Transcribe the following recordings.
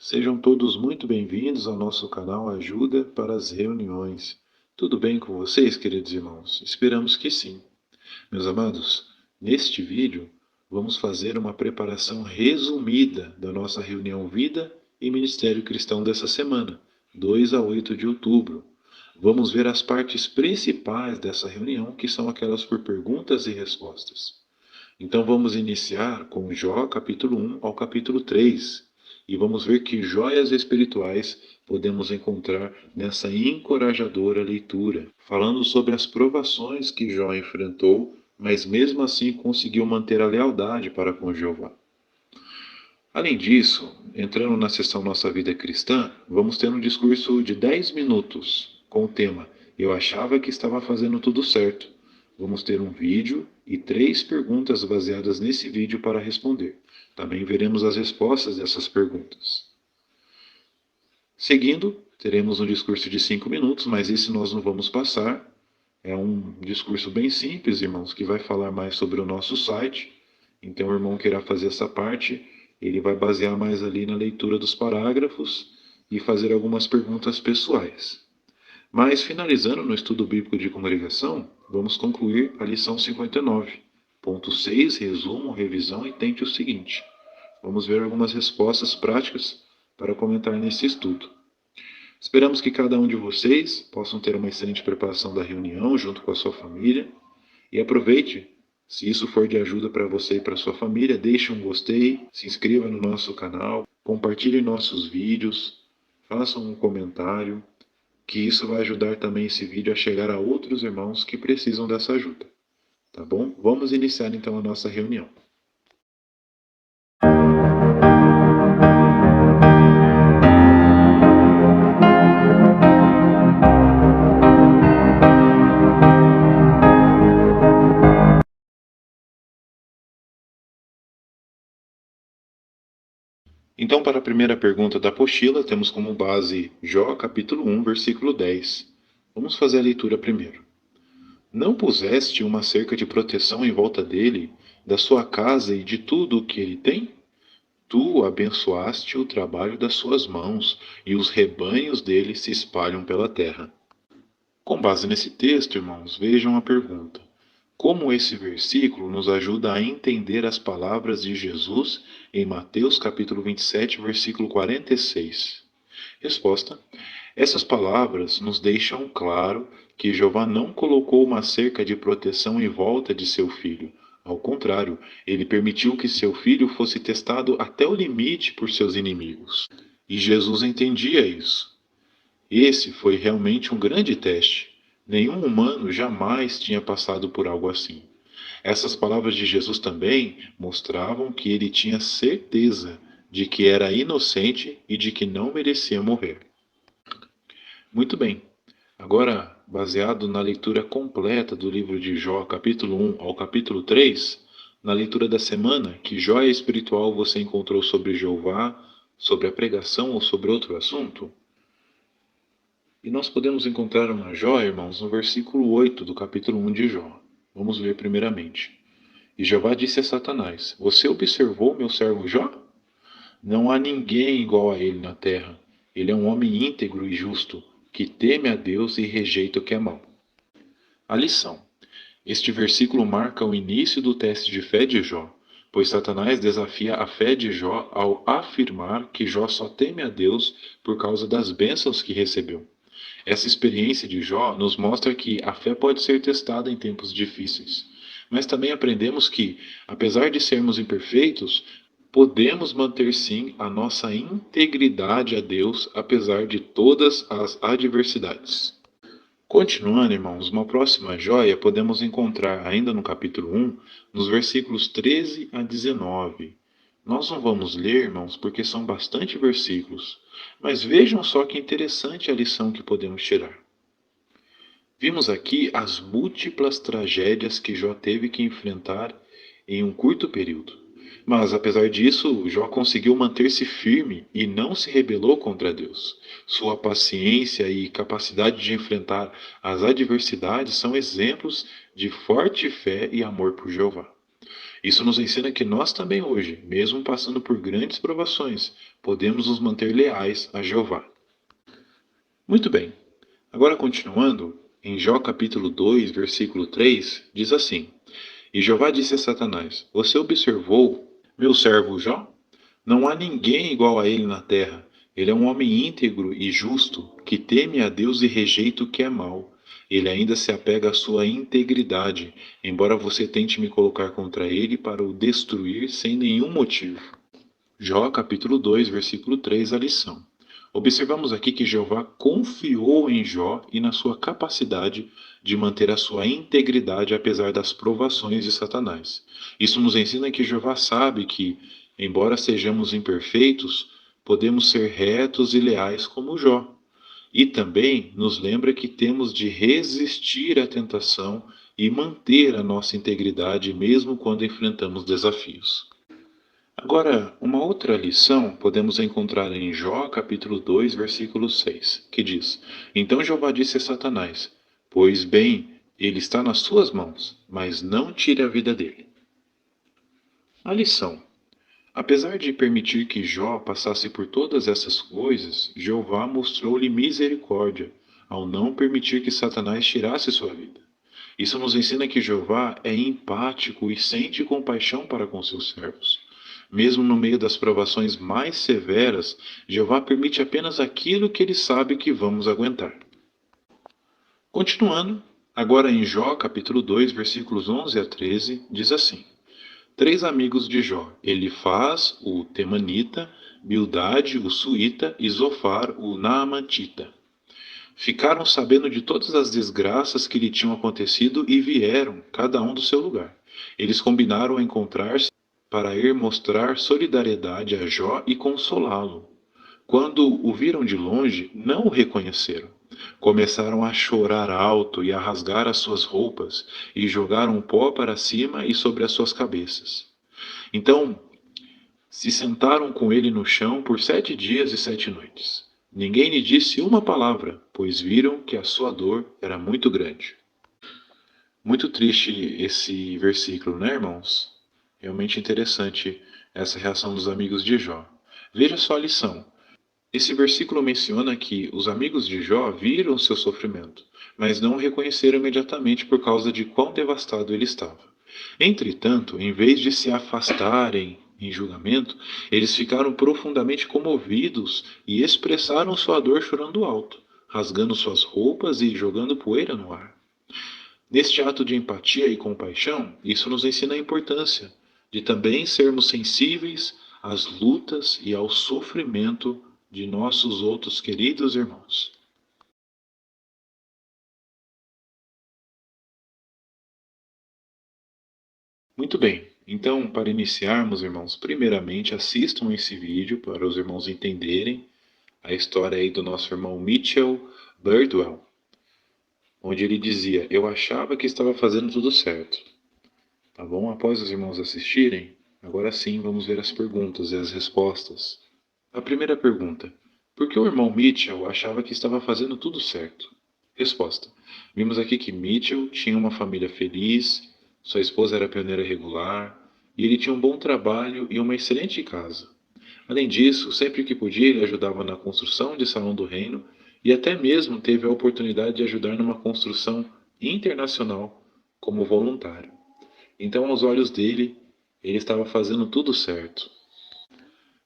Sejam todos muito bem-vindos ao nosso canal Ajuda para as Reuniões. Tudo bem com vocês, queridos irmãos? Esperamos que sim. Meus amados, neste vídeo vamos fazer uma preparação resumida da nossa reunião Vida e Ministério Cristão dessa semana, 2 a 8 de outubro. Vamos ver as partes principais dessa reunião, que são aquelas por perguntas e respostas. Então vamos iniciar com Jó capítulo 1 ao capítulo 3. E vamos ver que joias espirituais podemos encontrar nessa encorajadora leitura, falando sobre as provações que Jó enfrentou, mas mesmo assim conseguiu manter a lealdade para com Jeová. Além disso, entrando na sessão Nossa Vida Cristã, vamos ter um discurso de 10 minutos com o tema Eu achava que estava fazendo tudo certo. Vamos ter um vídeo e 3 perguntas baseadas nesse vídeo para responder. Também veremos as respostas dessas perguntas. Seguindo, teremos um discurso de 5 minutos, mas esse nós não vamos passar. É um discurso bem simples, irmãos, que vai falar mais sobre o nosso site. Então, o irmão que irá fazer essa parte, ele vai basear mais ali na leitura dos parágrafos e fazer algumas perguntas pessoais. Mas, finalizando no estudo bíblico de congregação, vamos concluir a lição 59. Ponto 6, resumo, revisão e tente o seguinte. Vamos ver algumas respostas práticas para comentar nesse estudo. Esperamos que cada um de vocês possam ter uma excelente preparação da reunião junto com a sua família. E aproveite, se isso for de ajuda para você e para sua família, deixe um gostei, se inscreva no nosso canal, compartilhe nossos vídeos, faça um comentário, que isso vai ajudar também esse vídeo a chegar a outros irmãos que precisam dessa ajuda. Tá bom? Vamos iniciar então a nossa reunião. Então, para a primeira pergunta da apostila, temos como base Jó, capítulo 1, versículo 10. Vamos fazer a leitura primeiro. Não puseste uma cerca de proteção em volta dele, da sua casa e de tudo o que ele tem? Tu abençoaste o trabalho das suas mãos, e os rebanhos dele se espalham pela terra. Com base nesse texto, irmãos, vejam a pergunta. Como esse versículo nos ajuda a entender as palavras de Jesus em Mateus capítulo 27, versículo 46? Resposta: essas palavras nos deixam claro que Jeová não colocou uma cerca de proteção em volta de seu filho. Ao contrário, ele permitiu que seu filho fosse testado até o limite por seus inimigos. E Jesus entendia isso. Esse foi realmente um grande teste. Nenhum humano jamais tinha passado por algo assim. Essas palavras de Jesus também mostravam que ele tinha certeza de que era inocente e de que não merecia morrer. Muito bem. Agora, baseado na leitura completa do livro de Jó, capítulo 1 ao capítulo 3, na leitura da semana, que joia espiritual você encontrou sobre Jeová, sobre a pregação ou sobre outro assunto? E nós podemos encontrar uma joia, irmãos, no versículo 8 do capítulo 1 de Jó. Vamos ler primeiramente. E Jeová disse a Satanás: Você observou meu servo Jó? Não há ninguém igual a ele na terra. Ele é um homem íntegro e justo, que teme a Deus e rejeita o que é mau. A lição. Este versículo marca o início do teste de fé de Jó, pois Satanás desafia a fé de Jó ao afirmar que Jó só teme a Deus por causa das bênçãos que recebeu. Essa experiência de Jó nos mostra que a fé pode ser testada em tempos difíceis. Mas também aprendemos que, apesar de sermos imperfeitos, podemos manter sim a nossa integridade a Deus apesar de todas as adversidades. Continuando, irmãos, uma próxima joia podemos encontrar ainda no capítulo 1, nos versículos 13 a 19. Nós não vamos ler, irmãos, porque são bastante versículos, mas vejam só que interessante a lição que podemos tirar. Vimos aqui as múltiplas tragédias que Jó teve que enfrentar em um curto período. Mas, apesar disso, Jó conseguiu manter-se firme e não se rebelou contra Deus. Sua paciência e capacidade de enfrentar as adversidades são exemplos de forte fé e amor por Jeová. Isso nos ensina que nós também hoje, mesmo passando por grandes provações, podemos nos manter leais a Jeová. Muito bem. Agora continuando, em Jó capítulo 2, versículo 3, diz assim: E Jeová disse a Satanás: Você observou meu servo Jó? Não há ninguém igual a ele na terra. Ele é um homem íntegro e justo, que teme a Deus e rejeita o que é mal. Ele ainda se apega à sua integridade, embora você tente me colocar contra ele para o destruir sem nenhum motivo. Jó capítulo 2, versículo 3, a lição. Observamos aqui que Jeová confiou em Jó e na sua capacidade de manter a sua integridade apesar das provações de Satanás. Isso nos ensina que Jeová sabe que, embora sejamos imperfeitos, podemos ser retos e leais como Jó. E também nos lembra que temos de resistir à tentação e manter a nossa integridade mesmo quando enfrentamos desafios. Agora, uma outra lição podemos encontrar em Jó, capítulo 2, versículo 6, que diz: Então Jeová disse a Satanás: Pois bem, ele está nas suas mãos, mas não tire a vida dele. A lição: apesar de permitir que Jó passasse por todas essas coisas, Jeová mostrou-lhe misericórdia ao não permitir que Satanás tirasse sua vida. Isso nos ensina que Jeová é empático e sente compaixão para com seus servos. Mesmo no meio das provações mais severas, Jeová permite apenas aquilo que ele sabe que vamos aguentar. Continuando, agora em Jó, capítulo 2, versículos 11 a 13, diz assim: Três amigos de Jó, Elifaz, o Temanita, Bildade, o Suíta, e Zofar, o Naamatita, ficaram sabendo de todas as desgraças que lhe tinham acontecido e vieram, cada um do seu lugar. Eles combinaram encontrar-se para ir mostrar solidariedade a Jó e consolá-lo. Quando o viram de longe, não o reconheceram. Começaram a chorar alto e a rasgar as suas roupas, e jogaram pó para cima e sobre as suas cabeças. Então se sentaram com ele no chão por 7 dias e 7 noites. Ninguém lhe disse uma palavra, pois viram que a sua dor era muito grande. Muito triste esse versículo, né, irmãos? Realmente interessante essa reação dos amigos de Jó. Veja só a lição. Esse versículo menciona que os amigos de Jó viram seu sofrimento, mas não o reconheceram imediatamente por causa de quão devastado ele estava. Entretanto, em vez de se afastarem em julgamento, eles ficaram profundamente comovidos e expressaram sua dor chorando alto, rasgando suas roupas e jogando poeira no ar. Neste ato de empatia e compaixão, isso nos ensina a importância de também sermos sensíveis às lutas e ao sofrimento de nossos outros queridos irmãos. Muito bem, então, para iniciarmos, irmãos, primeiramente assistam esse vídeo para os irmãos entenderem a história aí do nosso irmão Mitchell Birdwell, onde ele dizia: Eu achava que estava fazendo tudo certo. Tá bom? Após os irmãos assistirem, agora sim vamos ver as perguntas e as respostas. A primeira pergunta: por que o irmão Mitchell achava que estava fazendo tudo certo? Resposta: vimos aqui que Mitchell tinha uma família feliz, sua esposa era pioneira regular, e ele tinha um bom trabalho e uma excelente casa. Além disso, sempre que podia, ele ajudava na construção de Salão do Reino e até mesmo teve a oportunidade de ajudar numa construção internacional como voluntário. Então, aos olhos dele, ele estava fazendo tudo certo.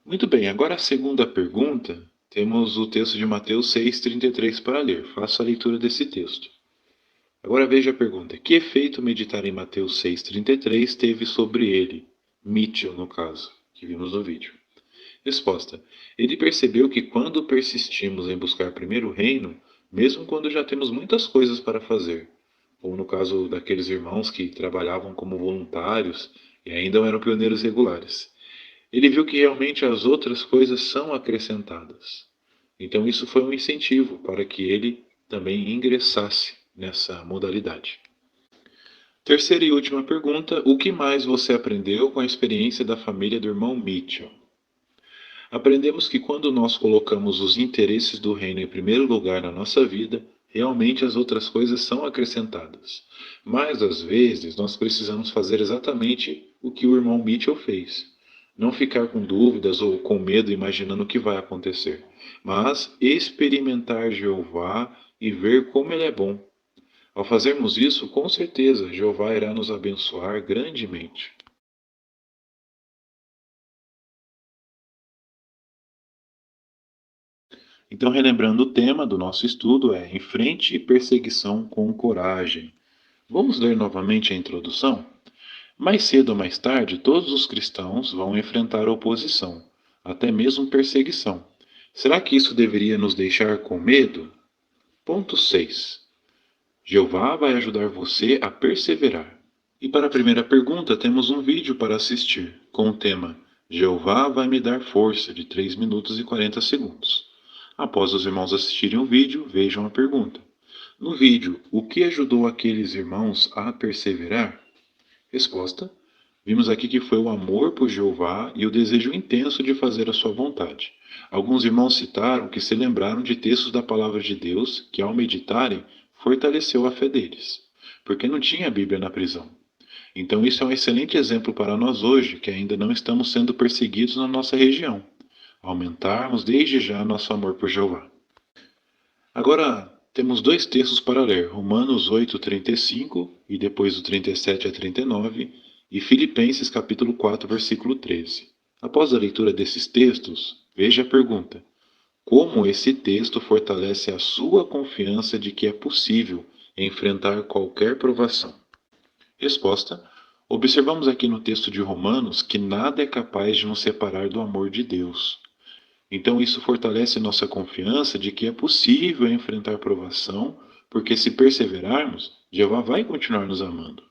Muito bem, agora a segunda pergunta, temos o texto de Mateus 6,33 para ler. Faça a leitura desse texto. Agora veja a pergunta: que efeito meditar em Mateus 6,33 teve sobre ele, Mitchell no caso, que vimos no vídeo? Resposta: ele percebeu que quando persistimos em buscar primeiro o reino, mesmo quando já temos muitas coisas para fazer, como no caso daqueles irmãos que trabalhavam como voluntários e ainda eram pioneiros regulares, ele viu que realmente as outras coisas são acrescentadas. Então isso foi um incentivo para que ele também ingressasse nessa modalidade. Terceira e última pergunta: o que mais você aprendeu com a experiência da família do irmão Mitchell? Aprendemos que quando nós colocamos os interesses do reino em primeiro lugar na nossa vida, realmente as outras coisas são acrescentadas. Mas às vezes nós precisamos fazer exatamente o que o irmão Mitchell fez. Não ficar com dúvidas ou com medo imaginando o que vai acontecer, mas experimentar Jeová e ver como ele é bom. Ao fazermos isso, com certeza, Jeová irá nos abençoar grandemente. Então, relembrando o tema do nosso estudo é Enfrente perseguição com coragem. Vamos ler novamente a introdução? Mais cedo ou mais tarde, todos os cristãos vão enfrentar oposição, até mesmo perseguição. Será que isso deveria nos deixar com medo? Ponto 6. Jeová vai ajudar você a perseverar. E para a primeira pergunta, temos um vídeo para assistir, com o tema Jeová vai me dar força, de 3 minutos e 40 segundos. Após os irmãos assistirem o vídeo, vejam a pergunta. No vídeo, o que ajudou aqueles irmãos a perseverar? Resposta: vimos aqui que foi o amor por Jeová e o desejo intenso de fazer a sua vontade. Alguns irmãos citaram que se lembraram de textos da palavra de Deus que, ao meditarem, fortaleceu a fé deles, porque não tinha a Bíblia na prisão. Então, isso é um excelente exemplo para nós hoje, que ainda não estamos sendo perseguidos na nossa região. Aumentarmos desde já nosso amor por Jeová. Agora, temos dois textos para ler, Romanos 8:35 e depois do 37 a 39, e Filipenses capítulo 4, versículo 13. Após a leitura desses textos, veja a pergunta: como esse texto fortalece a sua confiança de que é possível enfrentar qualquer provação? Resposta: observamos aqui no texto de Romanos que nada é capaz de nos separar do amor de Deus. Então, isso fortalece nossa confiança de que é possível enfrentar provação, porque se perseverarmos, Jeová vai continuar nos amando.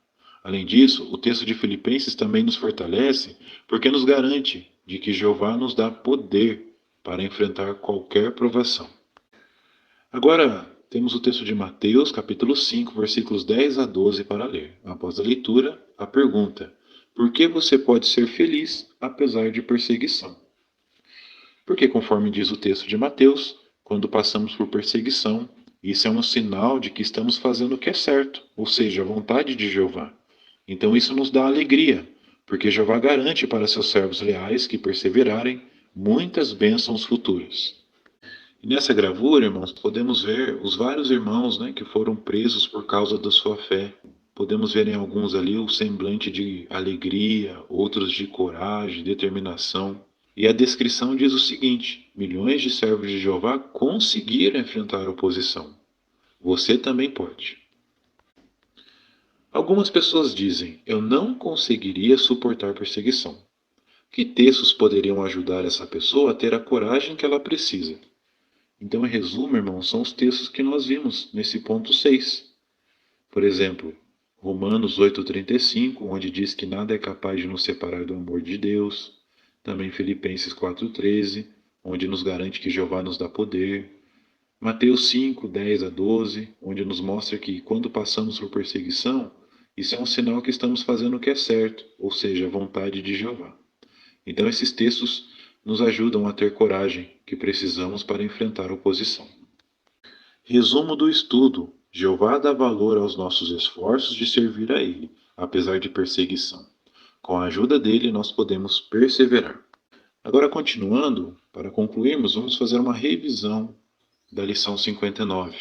Além disso, o texto de Filipenses também nos fortalece, porque nos garante de que Jeová nos dá poder para enfrentar qualquer provação. Agora, temos o texto de Mateus, capítulo 5, versículos 10 a 12 para ler. Após a leitura, a pergunta: por que você pode ser feliz apesar de perseguição? Porque, conforme diz o texto de Mateus, quando passamos por perseguição, isso é um sinal de que estamos fazendo o que é certo, ou seja, a vontade de Jeová. Então isso nos dá alegria, porque Jeová garante para seus servos leais que perseverarem muitas bênçãos futuras. E nessa gravura, irmãos, podemos ver os vários irmãos, que foram presos por causa da sua fé. Podemos ver em alguns ali o semblante de alegria, outros de coragem, determinação. E a descrição diz o seguinte: milhões de servos de Jeová conseguiram enfrentar a oposição. Você também pode. Algumas pessoas dizem: eu não conseguiria suportar perseguição. Que textos poderiam ajudar essa pessoa a ter a coragem que ela precisa? Então, em resumo, irmãos, são os textos que nós vimos nesse ponto 6. Por exemplo, Romanos 8:35, onde diz que nada é capaz de nos separar do amor de Deus. Também Filipenses 4:13, onde nos garante que Jeová nos dá poder. Mateus 5:10 a 12, onde nos mostra que quando passamos por perseguição, isso é um sinal que estamos fazendo o que é certo, ou seja, a vontade de Jeová. Então esses textos nos ajudam a ter coragem que precisamos para enfrentar a oposição. Resumo do estudo: Jeová dá valor aos nossos esforços de servir a Ele, apesar de perseguição. Com a ajuda dele, nós podemos perseverar. Agora, continuando, para concluirmos, vamos fazer uma revisão da lição 59.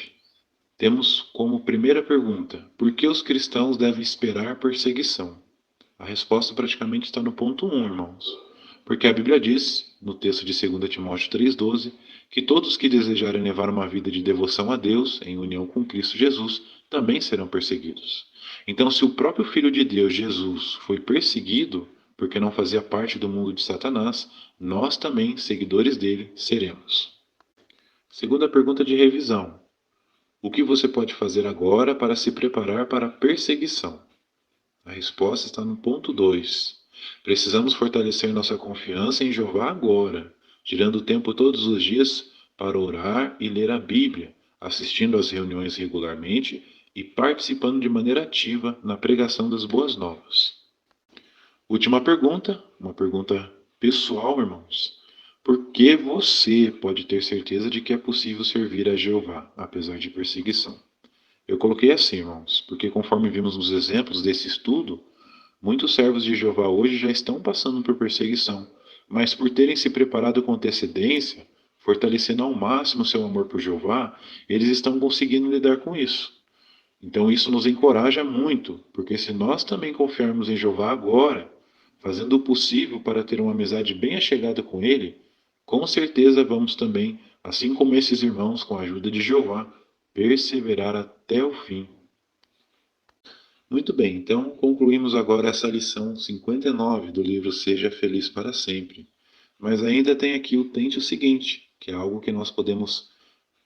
Temos como primeira pergunta: por que os cristãos devem esperar perseguição? A resposta praticamente está no ponto 1, irmãos. Porque a Bíblia diz, no texto de 2 Timóteo 3,12, que todos que desejarem levar uma vida de devoção a Deus, em união com Cristo Jesus, também serão perseguidos. Então, se o próprio Filho de Deus, Jesus, foi perseguido porque não fazia parte do mundo de Satanás, nós também, seguidores dele, seremos. Segunda pergunta de revisão: o que você pode fazer agora para se preparar para a perseguição? A resposta está no ponto 2. Precisamos fortalecer nossa confiança em Jeová agora, tirando tempo todos os dias para orar e ler a Bíblia, assistindo às reuniões regularmente e participando de maneira ativa na pregação das boas novas. Última pergunta, uma pergunta pessoal, irmãos. Por que você pode ter certeza de que é possível servir a Jeová, apesar de perseguição? Eu coloquei assim, irmãos, porque conforme vimos nos exemplos desse estudo, Muitos servos de Jeová hoje já estão passando por perseguição, mas por terem se preparado com antecedência, fortalecendo ao máximo seu amor por Jeová, eles estão conseguindo lidar com isso. Então isso nos encoraja muito, porque se nós também confiarmos em Jeová agora, fazendo o possível para ter uma amizade bem achegada com Ele, com certeza vamos também, assim como esses irmãos, com a ajuda de Jeová, perseverar até o fim. Muito bem, então concluímos agora essa lição 59 do livro Seja Feliz para Sempre. Mas ainda tem aqui o tente o seguinte, que é algo que nós podemos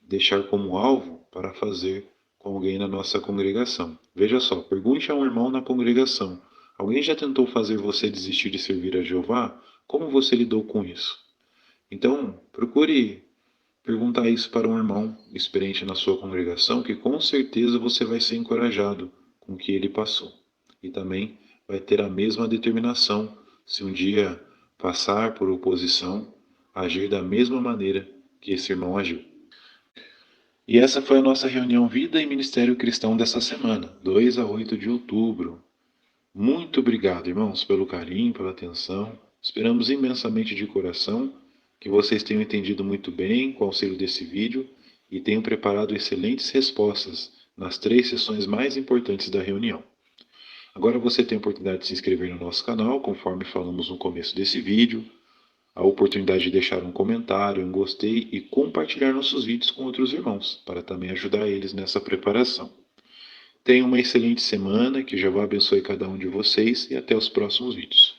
deixar como alvo para fazer com alguém na nossa congregação. Veja só, pergunte a um irmão na congregação: alguém já tentou fazer você desistir de servir a Jeová? Como você lidou com isso? Então, procure perguntar isso para um irmão experiente na sua congregação, que com certeza você vai ser encorajado com o que ele passou. E também vai ter a mesma determinação, se um dia passar por oposição, agir da mesma maneira que esse irmão agiu. E essa foi a nossa reunião Vida e Ministério Cristão dessa semana, 2 a 8 de outubro. Muito obrigado, irmãos, pelo carinho, pela atenção. Esperamos imensamente de coração que vocês tenham entendido muito bem com o auxílio desse vídeo e tenham preparado excelentes respostas nas 3 sessões mais importantes da reunião. Agora você tem a oportunidade de se inscrever no nosso canal, conforme falamos no começo desse vídeo, a oportunidade de deixar um comentário, um gostei e compartilhar nossos vídeos com outros irmãos, para também ajudar eles nessa preparação. Tenham uma excelente semana, que Jeová abençoe cada um de vocês e até os próximos vídeos.